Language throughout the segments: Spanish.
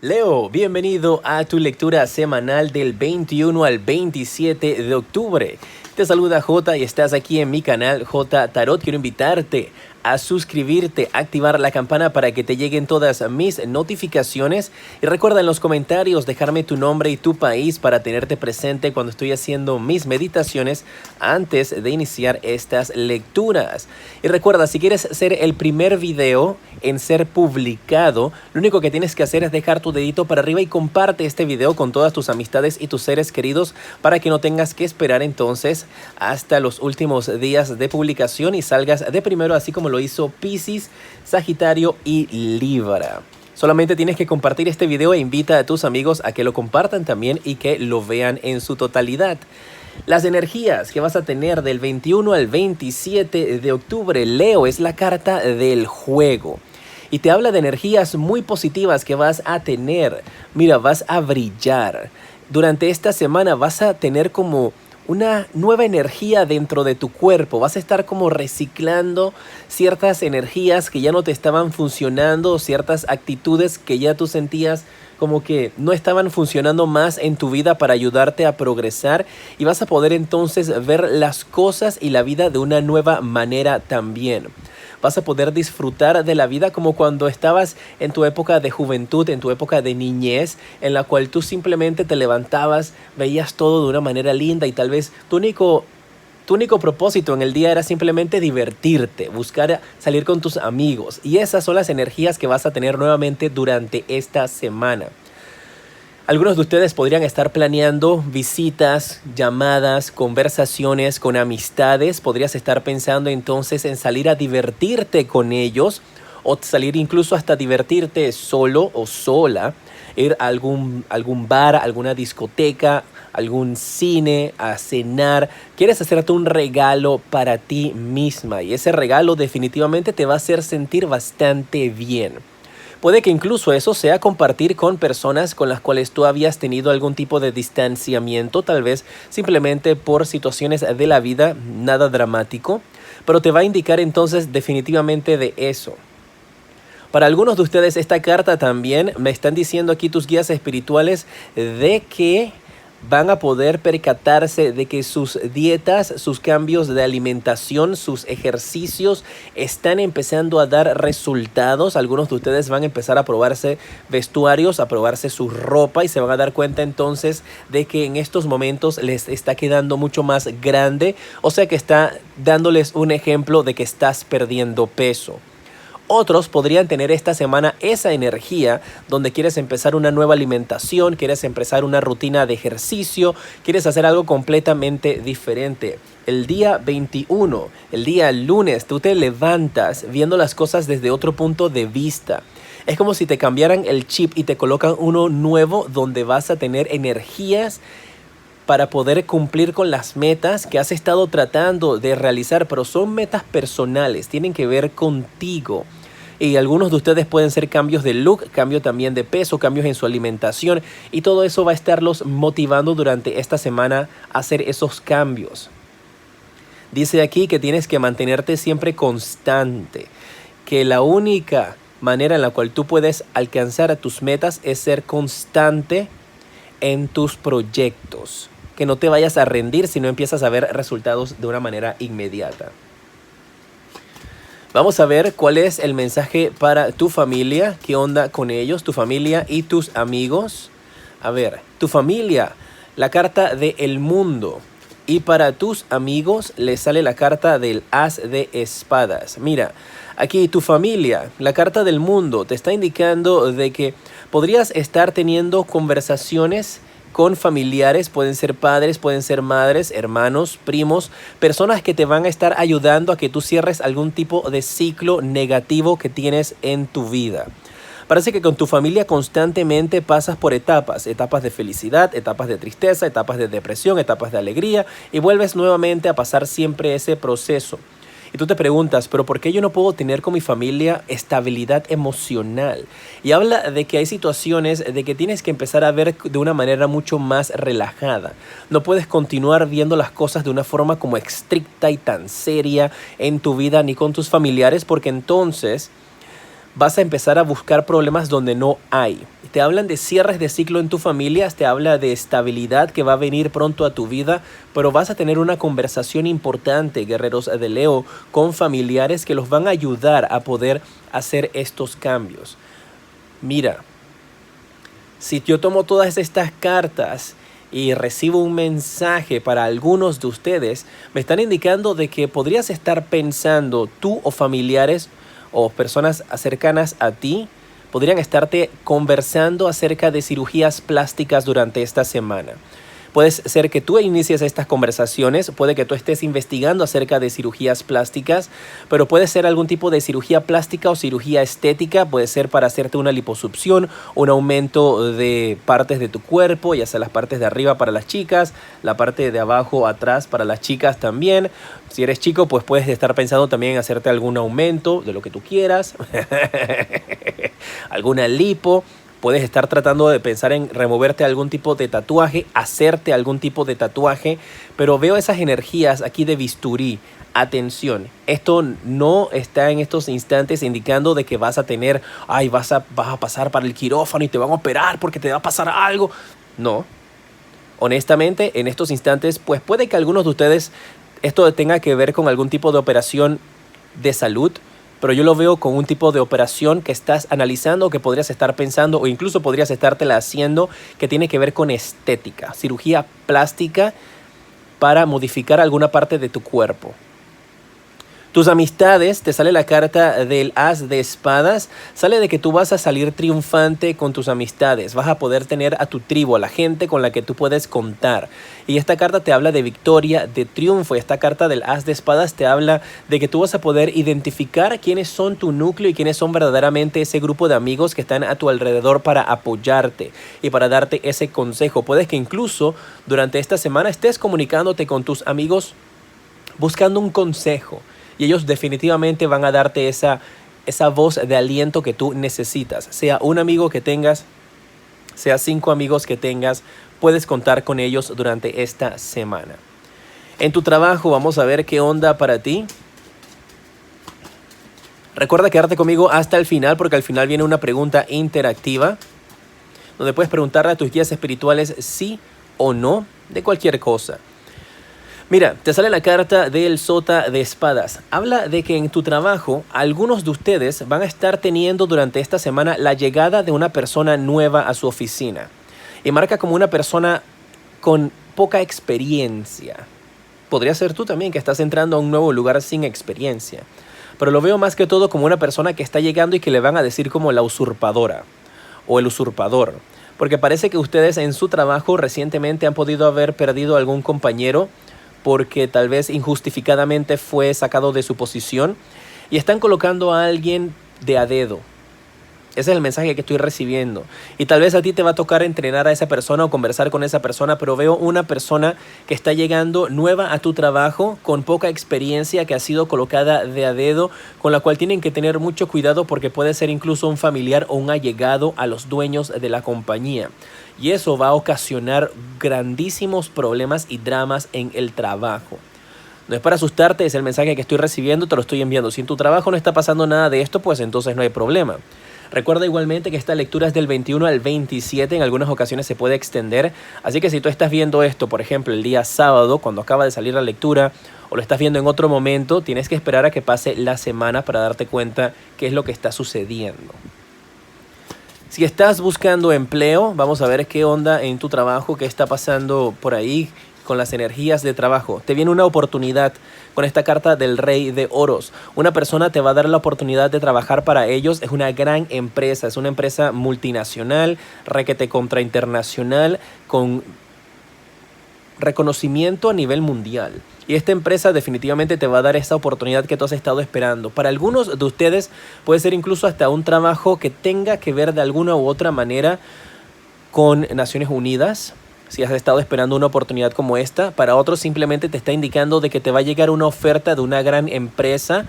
Leo, bienvenido a tu lectura semanal del 21 al 27 de octubre. Te saluda J y estás aquí en mi canal J Tarot. Quiero invitarte a suscribirte, activar la campana para que te lleguen todas mis notificaciones. Y recuerda en los comentarios dejarme tu nombre y tu país para tenerte presente cuando estoy haciendo mis meditaciones antes de iniciar estas lecturas. Y recuerda, si quieres ser el primer video en ser publicado, lo único que tienes que hacer es dejar tu dedito para arriba y comparte este video con todas tus amistades y tus seres queridos para que no tengas que esperar entonces hasta los últimos días de publicación y salgas de primero, así como lo hizo Piscis, Sagitario y Libra. Solamente tienes que compartir este video e invita a tus amigos a que lo compartan también y que lo vean en su totalidad. Las energías que vas a tener del 21 al 27 de octubre, Leo, es la carta del juego. Y te habla de energías muy positivas que vas a tener. Mira, vas a brillar. Durante esta semana vas a tener como una nueva energía dentro de tu cuerpo. Vas a estar como reciclando ciertas energías que ya no te estaban funcionando, ciertas actitudes que ya tú sentías como que no estaban funcionando más en tu vida para ayudarte a progresar, y vas a poder entonces ver las cosas y la vida de una nueva manera también. Vas a poder disfrutar de la vida como cuando estabas en tu época de juventud, en tu época de niñez, en la cual tú simplemente te levantabas, veías todo de una manera linda y tal vez tu único propósito en el día era simplemente divertirte, buscar salir con tus amigos. Y esas son las energías que vas a tener nuevamente durante esta semana. Algunos de ustedes podrían estar planeando visitas, llamadas, conversaciones con amistades. Podrías estar pensando entonces en salir a divertirte con ellos o salir incluso hasta divertirte solo o sola, ir a algún bar, alguna discoteca, algún cine, a cenar. Quieres hacerte un regalo para ti misma y ese regalo definitivamente te va a hacer sentir bastante bien. Puede que incluso eso sea compartir con personas con las cuales tú habías tenido algún tipo de distanciamiento, tal vez simplemente por situaciones de la vida, nada dramático, pero te va a indicar entonces definitivamente de eso. Para algunos de ustedes esta carta también me están diciendo aquí tus guías espirituales de que van a poder percatarse de que sus dietas, sus cambios de alimentación, sus ejercicios están empezando a dar resultados. Algunos de ustedes van a empezar a probarse vestuarios, a probarse su ropa y se van a dar cuenta entonces de que en estos momentos les está quedando mucho más grande. O sea que está dándoles un ejemplo de que estás perdiendo peso. Otros podrían tener esta semana esa energía donde quieres empezar una nueva alimentación, quieres empezar una rutina de ejercicio, quieres hacer algo completamente diferente. El día 21, el día lunes, tú te levantas viendo las cosas desde otro punto de vista. Es como si te cambiaran el chip y te colocan uno nuevo donde vas a tener energías para poder cumplir con las metas que has estado tratando de realizar, pero son metas personales, tienen que ver contigo. Y algunos de ustedes pueden ser cambios de look, cambio también de peso, cambios en su alimentación, y todo eso va a estarlos motivando durante esta semana a hacer esos cambios. Dice aquí que tienes que mantenerte siempre constante, que la única manera en la cual tú puedes alcanzar a tus metas es ser constante en tus proyectos. Que no te vayas a rendir si no empiezas a ver resultados de una manera inmediata. Vamos a ver cuál es el mensaje para tu familia, qué onda con ellos, tu familia y tus amigos. A ver, tu familia, la carta del mundo. Y para tus amigos les sale la carta del As de Espadas. Mira, aquí tu familia, la carta del mundo, te está indicando de que podrías estar teniendo conversaciones con familiares, pueden ser padres, pueden ser madres, hermanos, primos, personas que te van a estar ayudando a que tú cierres algún tipo de ciclo negativo que tienes en tu vida. Parece que con tu familia constantemente pasas por etapas de felicidad, etapas de tristeza, etapas de depresión, etapas de alegría, y vuelves nuevamente a pasar siempre ese proceso. Y tú te preguntas, ¿pero por qué yo no puedo tener con mi familia estabilidad emocional? Y habla de que hay situaciones de que tienes que empezar a ver de una manera mucho más relajada. No puedes continuar viendo las cosas de una forma como estricta y tan seria en tu vida ni con tus familiares, porque entonces vas a empezar a buscar problemas donde no hay. te hablan de cierres de ciclo en tu familia, te habla de estabilidad que va a venir pronto a tu vida, pero vas a tener una conversación importante, guerreros de Leo, con familiares que los van a ayudar a poder hacer estos cambios. Mira, si yo tomo todas estas cartas y recibo un mensaje para algunos de ustedes, me están indicando de que podrías estar pensando, tú o familiares o personas cercanas a ti, podrían estarte conversando acerca de cirugías plásticas durante esta semana. Puede ser que tú inicies estas conversaciones, puede que tú estés investigando acerca de cirugías plásticas, pero puede ser algún tipo de cirugía plástica o cirugía estética, puede ser para hacerte una liposucción, un aumento de partes de tu cuerpo, ya sea las partes de arriba para las chicas, la parte de abajo atrás para las chicas también. Si eres chico, pues puedes estar pensando también en hacerte algún aumento de lo que tú quieras, alguna lipo. Puedes estar tratando de pensar en removerte algún tipo de tatuaje, hacerte algún tipo de tatuaje, pero veo esas energías aquí de bisturí. Atención, esto no está en estos instantes indicando de que vas a tener, vas a pasar para el quirófano y te van a operar porque te va a pasar algo. No, honestamente, en estos instantes, pues puede que algunos de ustedes esto tenga que ver con algún tipo de operación de salud, pero yo lo veo con un tipo de operación que estás analizando, que podrías estar pensando o incluso podrías estártela haciendo, que tiene que ver con estética, cirugía plástica para modificar alguna parte de tu cuerpo. Tus amistades, te sale la carta del As de Espadas, sale de que tú vas a salir triunfante con tus amistades, vas a poder tener a tu tribu, a la gente con la que tú puedes contar. Y esta carta te habla de victoria, de triunfo. Esta carta del As de Espadas te habla de que tú vas a poder identificar quiénes son tu núcleo y quiénes son verdaderamente ese grupo de amigos que están a tu alrededor para apoyarte y para darte ese consejo. Puedes que incluso durante esta semana estés comunicándote con tus amigos buscando un consejo. Y ellos definitivamente van a darte esa voz de aliento que tú necesitas. Sea un amigo que tengas, sea 5 amigos que tengas, puedes contar con ellos durante esta semana. En tu trabajo vamos a ver qué onda para ti. Recuerda quedarte conmigo hasta el final porque al final viene una pregunta interactiva donde puedes preguntarle a tus guías espirituales sí o no de cualquier cosa. Mira, te sale la carta del Sota de Espadas. Habla de que en tu trabajo, algunos de ustedes van a estar teniendo durante esta semana la llegada de una persona nueva a su oficina. Y marca como una persona con poca experiencia. Podría ser tú también que estás entrando a un nuevo lugar sin experiencia. Pero lo veo más que todo como una persona que está llegando y que le van a decir como la usurpadora o el usurpador. Porque parece que ustedes en su trabajo recientemente han podido haber perdido algún compañero porque tal vez injustificadamente fue sacado de su posición y están colocando a alguien de a dedo. Ese es el mensaje que estoy recibiendo. Y tal vez a ti te va a tocar entrenar a esa persona o conversar con esa persona, pero veo una persona que está llegando nueva a tu trabajo, con poca experiencia, que ha sido colocada de a dedo, con la cual tienen que tener mucho cuidado porque puede ser incluso un familiar o un allegado a los dueños de la compañía. Y eso va a ocasionar grandísimos problemas y dramas en el trabajo. No es para asustarte, es el mensaje que estoy recibiendo, te lo estoy enviando. Si en tu trabajo no está pasando nada de esto, pues entonces no hay problema. Recuerda igualmente que esta lectura es del 21 al 27, en algunas ocasiones se puede extender. Así que si tú estás viendo esto, por ejemplo, el día sábado, cuando acaba de salir la lectura, o lo estás viendo en otro momento, tienes que esperar a que pase la semana para darte cuenta qué es lo que está sucediendo. Si estás buscando empleo, vamos a ver qué onda en tu trabajo, qué está pasando por ahí con las energías de trabajo. Te viene una oportunidad con esta carta del Rey de Oros. Una persona te va a dar la oportunidad de trabajar para ellos. Es una gran empresa, es una empresa multinacional, requete contra internacional, con reconocimiento a nivel mundial. Y esta empresa definitivamente te va a dar esa oportunidad que tú has estado esperando. Para algunos de ustedes puede ser incluso hasta un trabajo que tenga que ver de alguna u otra manera con Naciones Unidas. Si has estado esperando una oportunidad como esta, para otros simplemente te está indicando de que te va a llegar una oferta de una gran empresa.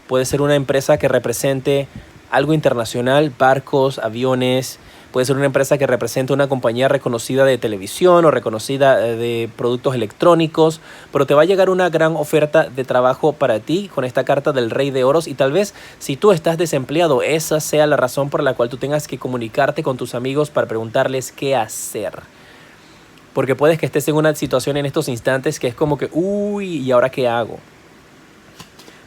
Puede ser una empresa que represente algo internacional, barcos, aviones, Puede ser una empresa que representa una compañía reconocida de televisión o reconocida de productos electrónicos, pero te va a llegar una gran oferta de trabajo para ti con esta carta del Rey de Oros, y tal vez si tú estás desempleado, esa sea la razón por la cual tú tengas que comunicarte con tus amigos para preguntarles qué hacer. Porque puedes que estés en una situación en estos instantes que es como que, uy, ¿y ahora qué hago?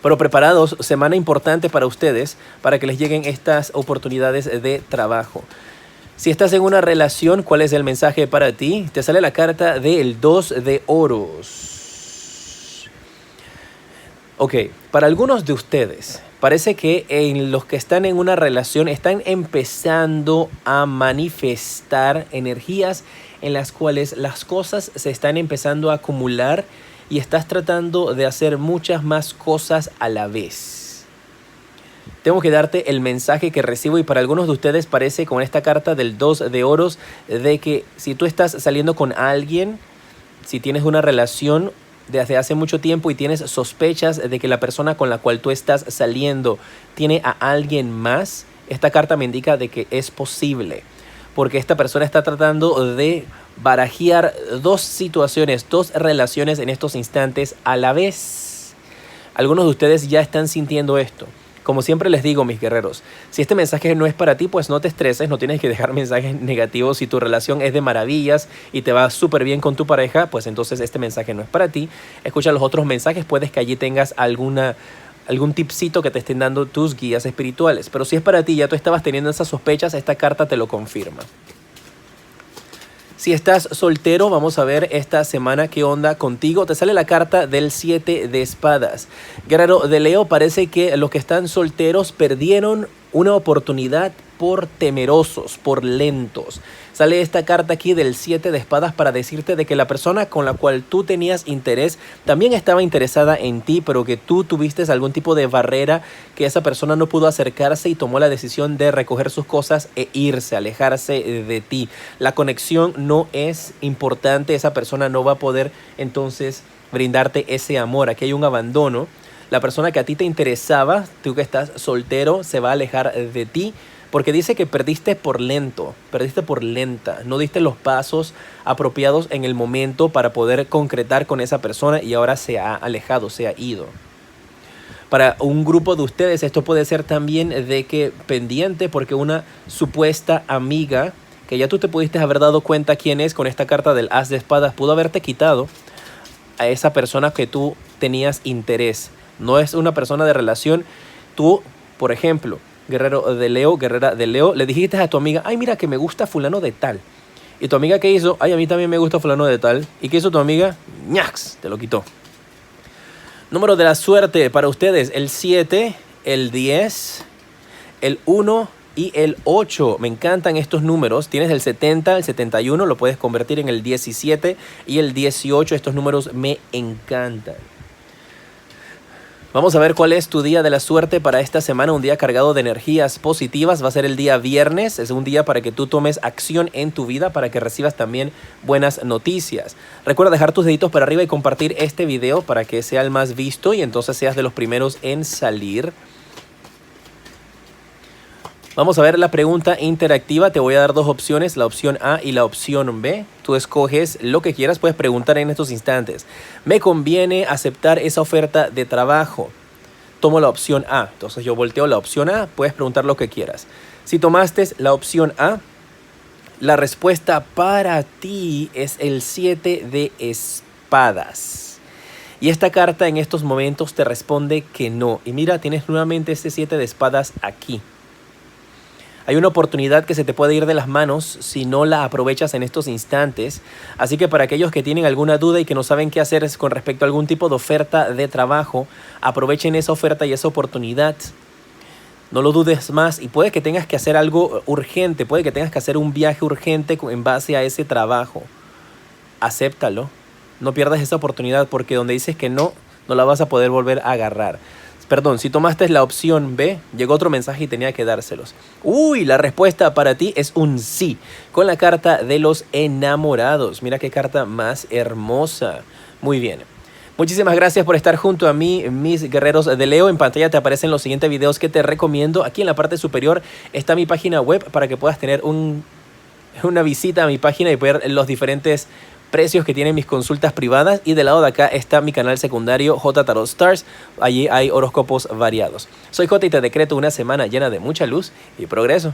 Pero preparados, semana importante para ustedes, para que les lleguen estas oportunidades de trabajo. Si estás en una relación, ¿cuál es el mensaje para ti? Te sale la carta del 2 de oros. Ok, para algunos de ustedes, parece que en los que están en una relación están empezando a manifestar energías en las cuales las cosas se están empezando a acumular y estás tratando de hacer muchas más cosas a la vez. Tengo que darte el mensaje que recibo, y para algunos de ustedes parece con esta carta del 2 de oros de que si tú estás saliendo con alguien, si tienes una relación desde hace mucho tiempo y tienes sospechas de que la persona con la cual tú estás saliendo tiene a alguien más, esta carta me indica de que es posible. Porque esta persona está tratando de barajear dos situaciones, dos relaciones en estos instantes a la vez. Algunos de ustedes ya están sintiendo esto. Como siempre les digo, mis guerreros, si este mensaje no es para ti, pues no te estreses, no tienes que dejar mensajes negativos. Si tu relación es de maravillas y te va súper bien con tu pareja, pues entonces este mensaje no es para ti. Escucha los otros mensajes, puedes que allí tengas algún tipcito que te estén dando tus guías espirituales. Pero si es para ti, ya tú estabas teniendo esas sospechas, esta carta te lo confirma. Si estás soltero, vamos a ver esta semana qué onda contigo. Te sale la carta del 7 de espadas. Guerrero de Leo, parece que los que están solteros perdieron una oportunidad por temerosos, por lentos. Sale esta carta aquí del 7 de espadas para decirte de que la persona con la cual tú tenías interés también estaba interesada en ti, pero que tú tuviste algún tipo de barrera, que esa persona no pudo acercarse y tomó la decisión de recoger sus cosas e irse, alejarse de ti. La conexión no es importante, esa persona no va a poder entonces brindarte ese amor. Aquí hay un abandono. La persona que a ti te interesaba, tú que estás soltero, se va a alejar de ti. Porque dice que perdiste por lento, perdiste por lenta, no diste los pasos apropiados en el momento para poder concretar con esa persona y ahora se ha alejado, se ha ido. Para un grupo de ustedes esto puede ser también de que pendiente porque una supuesta amiga que ya tú te pudiste haber dado cuenta quién es con esta carta del As de Espadas, pudo haberte quitado a esa persona que tú tenías interés. No es una persona de relación. Tú, por ejemplo, guerrero de Leo, guerrera de Leo, le dijiste a tu amiga, ay, mira que me gusta fulano de tal. Y tu amiga, ¿qué hizo? Ay, a mí también me gusta fulano de tal. ¿Y qué hizo tu amiga? ¡Ñax! Te lo quitó. Número de la suerte para ustedes, el 7, el 10, el 1 y el 8. Me encantan estos números. Tienes el 70, el 71, lo puedes convertir en el 17 y el 18. Estos números me encantan. Vamos a ver cuál es tu día de la suerte para esta semana, un día cargado de energías positivas. Va a ser el día viernes, es un día para que tú tomes acción en tu vida, para que recibas también buenas noticias. Recuerda dejar tus deditos para arriba y compartir este video para que sea el más visto y entonces seas de los primeros en salir. Vamos a ver la pregunta interactiva. Te voy a dar dos opciones, la opción A y la opción B. Tú escoges lo que quieras, puedes preguntar en estos instantes. ¿Me conviene aceptar esa oferta de trabajo? Tomo la opción A. Entonces yo volteo la opción A, puedes preguntar lo que quieras. Si tomaste la opción A, la respuesta para ti es el 7 de espadas. Y esta carta en estos momentos te responde que no. Y mira, tienes nuevamente este 7 de espadas aquí. Hay una oportunidad que se te puede ir de las manos si no la aprovechas en estos instantes. Así que para aquellos que tienen alguna duda y que no saben qué hacer con respecto a algún tipo de oferta de trabajo, aprovechen esa oferta y esa oportunidad. No lo dudes más y puede que tengas que hacer algo urgente, puede que tengas que hacer un viaje urgente en base a ese trabajo. Acéptalo. No pierdas esa oportunidad porque donde dices que no, no la vas a poder volver a agarrar. Perdón, si tomaste la opción B, llegó otro mensaje y tenía que dárselos. Uy, la respuesta para ti es un sí, con la carta de los enamorados. Mira qué carta más hermosa. Muy bien. Muchísimas gracias por estar junto a mí, mis guerreros de Leo. En pantalla te aparecen los siguientes videos que te recomiendo. Aquí en la parte superior está mi página web para que puedas tener un una visita a mi página y ver los diferentes precios que tienen mis consultas privadas. Y del lado de acá está mi canal secundario J Tarot Stars. Allí hay horóscopos variados. Soy J y te decreto una semana llena de mucha luz y progreso.